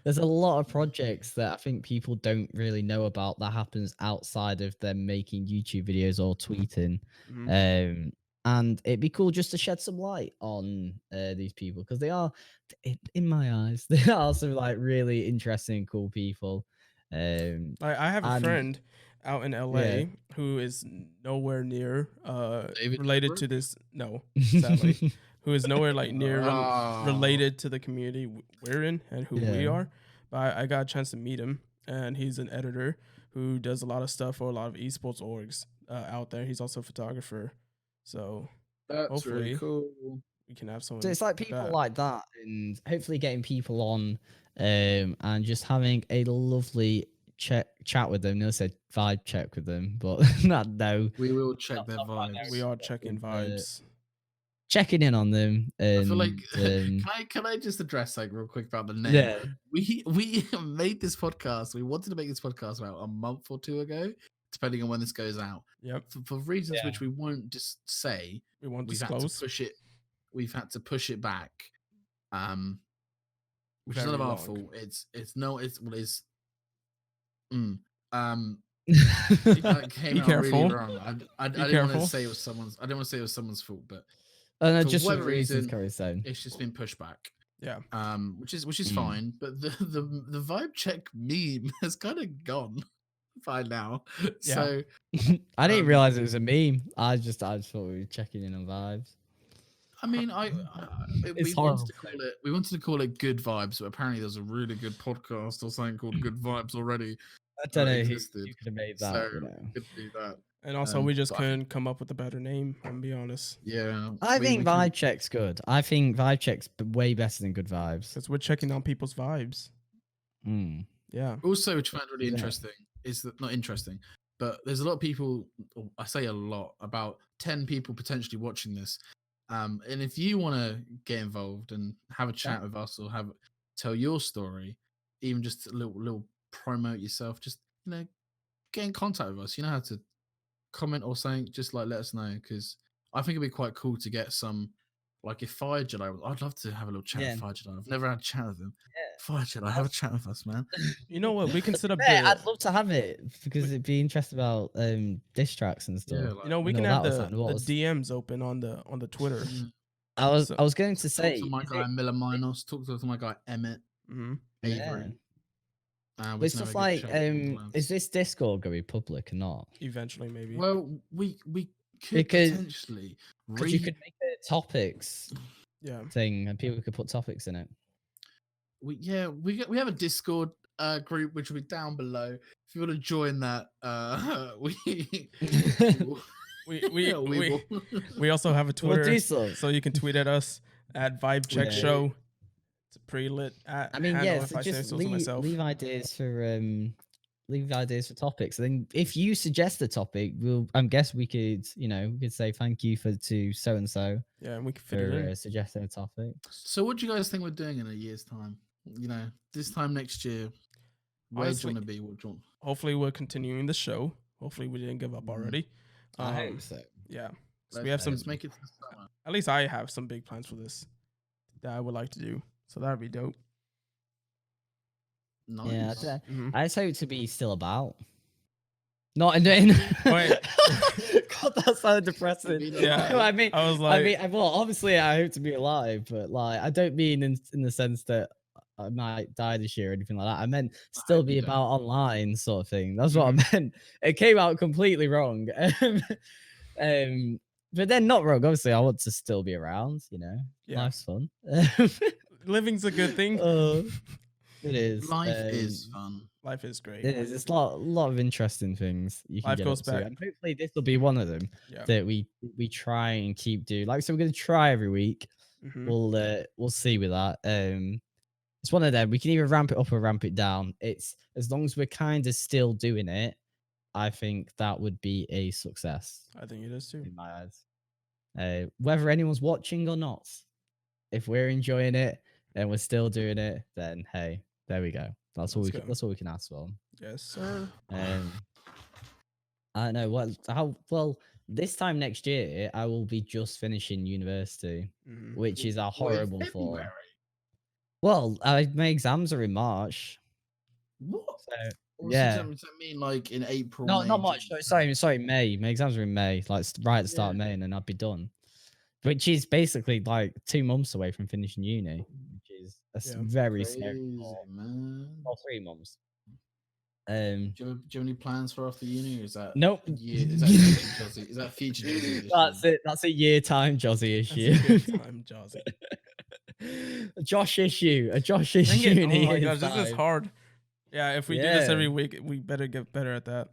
There's a lot of projects that I think people don't really know about that happens outside of them making YouTube videos or tweeting. Mhm. And it'd be cool just to shed some light on these people because they are, in my eyes, they are some like really interesting and cool people. I have a and- friend out in LA who is nowhere near related to this. No, sadly, who is nowhere like near related to the community we're in and who we are. But I got a chance to meet him, and he's an editor who does a lot of stuff for a lot of esports orgs out there. He's also a photographer, so That's hopefully really cool. we can have someone. So it's like people like that, and hopefully getting people on, and just having a lovely chat with them. No, said vibe check with them, but not no. We will check their vibes. We are checking vibes. Checking in on them. And, I feel like can I just address like real quick about the name? Yeah. We made this podcast. We wanted to make this podcast about a month or two ago, depending on when this goes out. Yep. For reasons which we won't just say. We won't We've disclose. had to push it. We've had to push it back. Which is Very none of our long. fault. It came Be out careful. really wrong. I didn't want careful. to say it was someone's. I didn't want to say it was someone's fault, but no, for just for whatever reasons reason, Curry said. it's just been pushed back. Yeah. Which is fine. But the vibe check meme has kind of gone by now. Yeah. So I didn't realize it was a meme. I just thought we were checking in on vibes. I mean, It's we wanted to call it Good Vibes, but apparently there's a really good podcast or something called Good Vibes already. I don't know who existed. could have made that. So You we know, could do that. And also, we just but I think- couldn't come up with a better name. I'm gonna be honest, Yeah, I think we can- Vibe Check's good. I think Vibe Check's way better than Good Vibes. because we're checking on people's vibes. Mm. Yeah. Also, which I found really Isn't it? interesting is that not interesting, but there's a lot of people. Or I say a lot, about 10 people potentially watching this. And if you want to get involved and have a chat with us or tell your story, even just a little promote yourself, just get in contact with us. You know how to comment or something. Just like let us know, because I think it'd be quite cool to get some. Like if Fire Jedi, I'd love to have a little chat Yeah. with Fire Jedi. I've never had a chat with them. Yeah. Fire Jedi, have a chat with us, man. You know what? We can set up Yeah, the. I'd love to have it because it'd be interesting about diss tracks and stuff. Yeah, You know, we No, can that have was the, happening. What the was- DMs open on the Twitter. I was So- going to Talk say, to my is guy it- Miller Minos. Talk to my guy Emmett Mhm. yeah. Avery. We With can have stuff a good like, chat with all the is lads. this Discord going to be public or not? Eventually, maybe. Well, we could Because- potentially Because you could make a topics Yeah. thing and people could put topics in it. we have a Discord group which will be down below. If you want to join that, we We will. we also have a We'll Twitter, do so. so you can tweet at us at Vibe Check Yeah. Show. It's a pretty lit I mean, handle yeah, if so I say just so to myself. leave ideas for topics. And then if you suggest a topic, I guess we could say thank you to so and so Yeah, and we can fit it for in. suggesting a topic. So, what do you guys think we're doing in a year's time? This time next year, where Honestly- do you want to be? What do you want? Hopefully, we're continuing the show. Hopefully, we didn't give up already. I hope so. Yeah, 'cause we have some. Let's make it to the summer. At least I have some big plans for this that I would like to do. So that'd be dope. Nice. Yeah, I don't know. Mhm. I just hope to be still about. Not in. Wait. God, that sounded depressing. Yeah, I mean, I was like, well, obviously, I hope to be alive, but like, I don't mean in the sense that I might die this year or anything like that. I meant still hope be you don't. about online sort of thing. That's what I meant. It came out completely wrong. But then not wrong. Obviously, I want to still be around. Yeah. Life's fun. living's a good thing. It is. Life is fun. Life is great. It is. It's a lot of interesting things you can Life get goes up to, back. and hopefully this will be one of them Yeah. that we try and keep doing. Like, so we're gonna try every week. Mhm. We'll see with that. It's one of them. We can either ramp it up or ramp it down. It's as long as we're kind of still doing it. I think that would be a success I think it is too. in my eyes. Whether anyone's watching or not, if we're enjoying it and we're still doing it, then hey, there we go. That's all Let's we go. that's all we can ask for. Yes, sir. I don't know well this time next year I will be just finishing university, Mhm. which is a horrible thought. February? Well, my exams are in March. What? So Or yeah. Does that mean like in April? No, May, not much. June? Sorry, May. My exams are in May, like right at the start of May, and then I'll be done. Which is basically like 2 months away from finishing uni, which is Yeah. very Crazy, scary thought. man. Or 3 months. Do you have any plans for after uni? Or is that Nope. Is that future Jozzy? Is that future Jozzy? That's it. That's a year time Jozzy That's a issue. good time, Jazzy. A Josh issue. A Josh Dang issue. it. in a Oh my year's gosh, this is time. hard. Yeah, if we do this Yeah. every week, we better get better at that.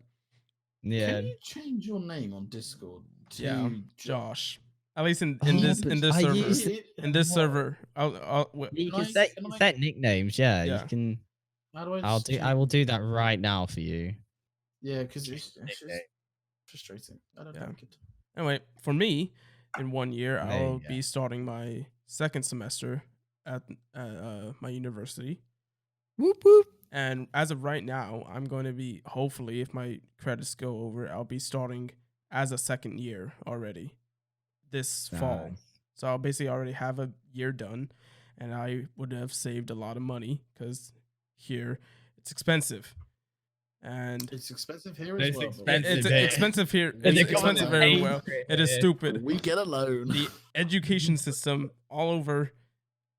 Yeah. Can you change your name on Discord to Yeah, Josh. At least in Oh, this but in this I server. used to- In this What? server, You Can can I- set, can I- set nicknames. Yeah, Yeah. you can. How do I? I change- will do that right now for you. Yeah, because it's Okay. just frustrating. I don't Yeah. like it. Anyway, for me, in 1 year, There I'll you go. be starting my second semester at my university. Whoop whoop. And as of right now, I'm going to be, hopefully, if my credits go over, I'll be starting as a second year already this fall. Nice. So I'll basically already have a year done, and I would have saved a lot of money because here it's expensive. And It's expensive here as It's well. expensive. it's here. expensive here. And It's they got expensive to everywhere. pay for It is here. stupid. We get a loan. The education system all over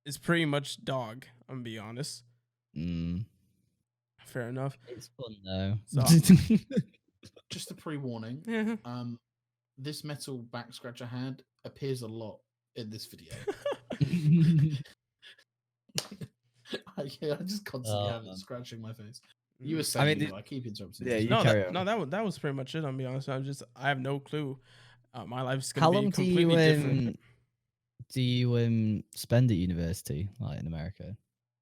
is pretty much dog. I'm gonna be honest. Mm, Fair enough. it's fun though. So- Just a pre-warning. Yeah. This metal back scratcher hand appears a lot in this video. I just constantly Oh, have it man. scratching my face. You were Mhm. saying, mean, I keep interrupting. yeah, you. you No, carry on. that was pretty much it. I'll be honest. I have no clue. My life's gonna How be long completely different. do you spend at university, like in America?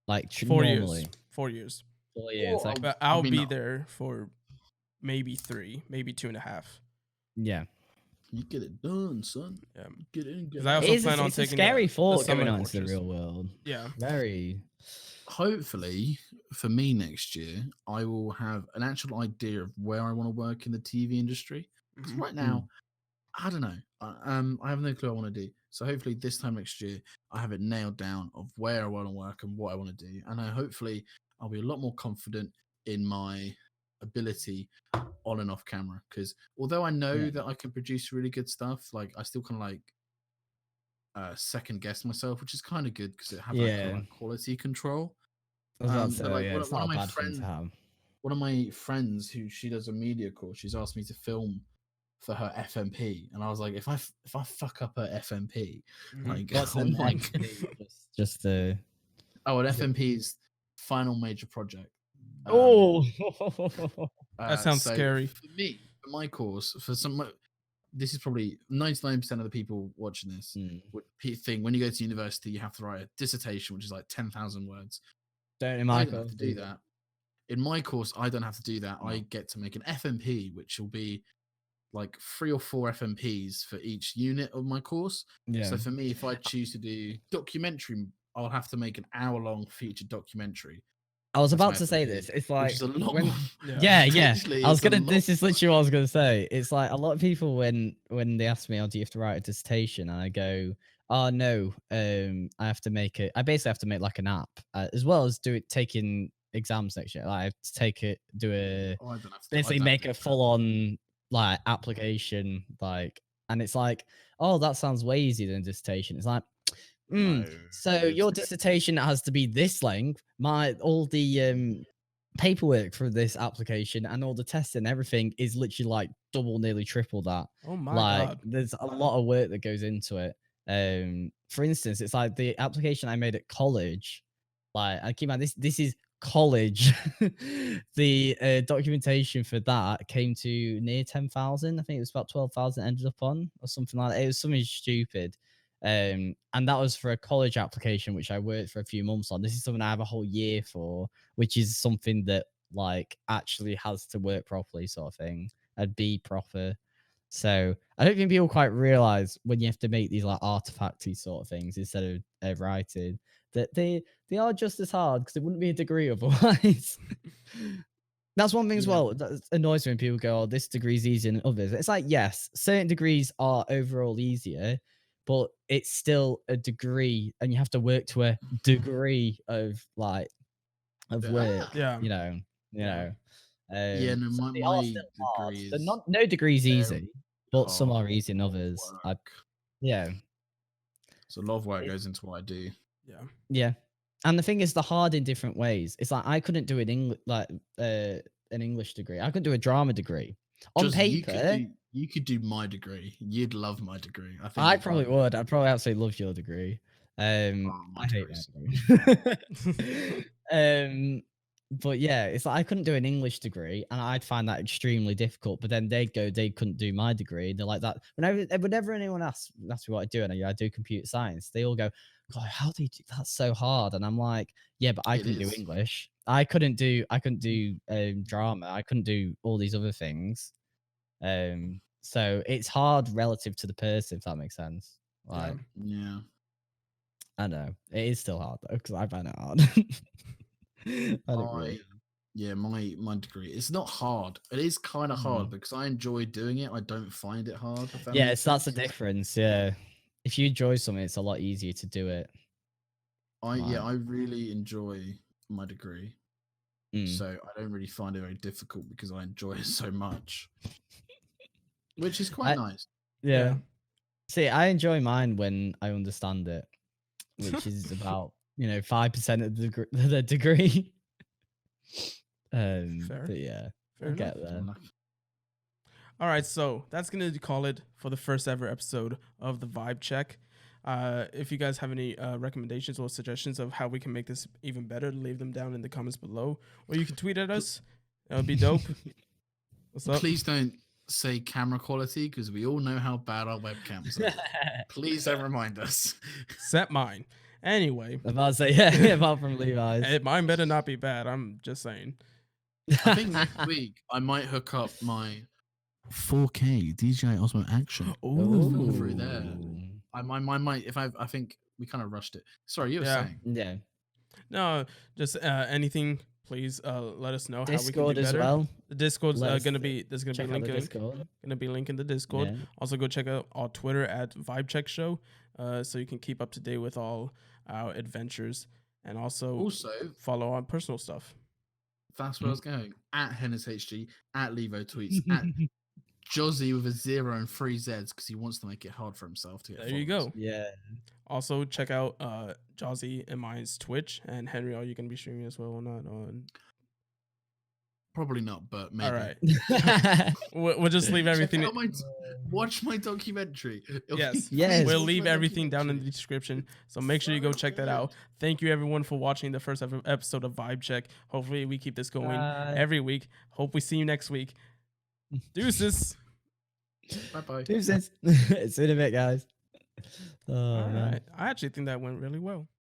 Like 4 years. normally 4 years. 4 years. Oh, Like, But I I'll mean, be there for maybe 3, maybe 2.5. yeah, you get it done, son. Yeah. Get in, get Because I out. also plan on it's a taking scary the thought going summer out into the courses. real world. Yeah. Very. Hopefully, for me next year, I will have an actual idea of where I want to work in the TV industry. Because Mhm. right now, I don't know. I have no clue what I want to do. So hopefully, this time next year, I have it nailed down of where I want to work and what I want to do, and hopefully I'll be a lot more confident in my ability on and off camera. Because although I know Yeah. that I can produce really good stuff, like I still kind of like second guess myself, which is kind of good because it have that kind of Yeah. like quality control. I was about to But say, like yeah, it's one not of a my bad thing to have. one of my friends who she does a media course, she's asked me to film for her FMP, and I was like, if I fuck up her FMP, Mhm. like What's oh an my MP? god, Just the. oh, an Is it- FMP's final major project. Oh. That sounds So scary. for me, for my course, for some, this is probably 99% of the people watching this Hmm. would think when you go to university, you have to write a dissertation, which is like 10,000 words. Don't in I my don't have course to do that. In my course, I don't have to do that. I No. get to make an FMP, which will be like 3 or 4 FMPs for each unit of my course. Yeah. So for me, if I choose to do documentary, I'll have to make an hour-long featured documentary. I was That's about my to say FMP, this. It's which like is a lot when more. yeah, yeah. Potentially, I was it's a gonna. lot. This is literally what I was gonna say. It's like a lot of people when they ask me, "Oh, do you have to write a dissertation?" and I go, "Oh no, I have to make it. I basically have to make like an app as well as taking exams next year. Like I have to take it, do a Oh, I don't have to. I basically don't make do a that. full on like application, like, and it's like, oh, that sounds way easier than a dissertation. It's like, No, so your dissertation has to be this length. All the paperwork for this application and all the testing and everything is literally like double, nearly triple that. Oh my Like god. there's a lot of work that goes into it. For instance, it's like the application I made at college. Like I keep on this is college. The documentation for that came to near 10,000. I think it was about 12,000 ended up on or something like that. It was something stupid. And that was for a college application, which I worked for a few months on. This is something I have a whole year for, which is something that like actually has to work properly, sort of thing, and be proper. So I don't think people quite realize when you have to make these like artifacty sort of things instead of writing that they are just as hard because it wouldn't be a degree otherwise. That's one thing as Yeah. well that annoys me when people go, "Oh, this degree is easier than others." It's like, yes, certain degrees are overall easier, but it's still a degree, and you have to work to a degree of like of work. Yeah. You know, you Yeah. know. Yeah, no, So my they are my still hard. degree They're is not no degrees very easy, but some hard. are easier than A lot of others. work. Yeah, So a lot of work It's- goes into what I do. Yeah. yeah. And the thing is, they're hard in different ways. It's like I couldn't do an English degree. I couldn't do a drama degree. On Just paper, you could do my degree. You'd love my degree. I think I you'd probably find would. I'd probably absolutely love your degree. my I hate degree's my degree. But yeah, it's like I couldn't do an English degree, and I'd find that extremely difficult. But then they'd go, they couldn't do my degree. They're like that. Whenever anyone asks me what I do, and I do computer science, they all go, "God, how do you do that's so hard?" And I'm like, "Yeah, but I It couldn't do is. English. I couldn't do drama. I couldn't do all these other things." So it's hard relative to the person, if that makes sense. Yeah. Like, Yeah. I know it is still hard though because I find it hard. I don't really. Yeah, my degree. It's not hard. It is kind of hard because I enjoy doing it. I don't find it hard. If that Yeah, makes that's the sense. difference. Yeah, if you enjoy something, it's a lot easier to do it. Like, I really enjoy my degree. mm. So I don't really find it very difficult because I enjoy it so much. Which is quite nice. Yeah. Yeah. See, I enjoy mine when I understand it, which is about 5% of the degree. Fair. But yeah, Fair we'll enough. get there. All right, so that's gonna call it for the first ever episode of the Vibe Check. If you guys have any recommendations or suggestions of how we can make this even better, leave them down in the comments below, or you can tweet at us. That would be dope. What's up? Please don't say camera quality because we all know how bad our webcams are. Please don't remind us. Set mine. Anyway, I'm about to say, yeah, apart from Levi's. mine better not be bad. I'm just saying. I think next week I might hook up my 4K DJI Osmo Action. Ooh. Through there. I might if I think we kind of rushed it. Sorry, you were Yeah. saying. Yeah. No, just anything. Please let us know how we can Discord do as better. well. The Discord's Let us gonna be there's gonna Check be out link the in Discord. gonna be link in the Discord. Yeah. Also go check out our Twitter at Vibe Check Show, so you can keep up to date with all our adventures, and also follow our personal stuff. That's where I was going. At HennisHG, at Levo Tweets, at Jozzy with a 0 and 3 Zs because he wants to make it hard for himself to get There you followers. go. Yeah. Also check out Jozzy and mine's Twitch, and Henry, are you gonna be streaming as well or not? Probably not, but maybe. All right. We'll just leave everything. Watch my documentary. Yes. Yes. We'll leave everything down in the description. So make sure you go check that out. Thank you everyone for watching the first episode of Vibe Check. Hopefully we keep this going every week. Hope we see you next week. Deuces. Bye-bye. Deuces. See you in a bit, guys. Oh, All man. right. I actually think that went really well.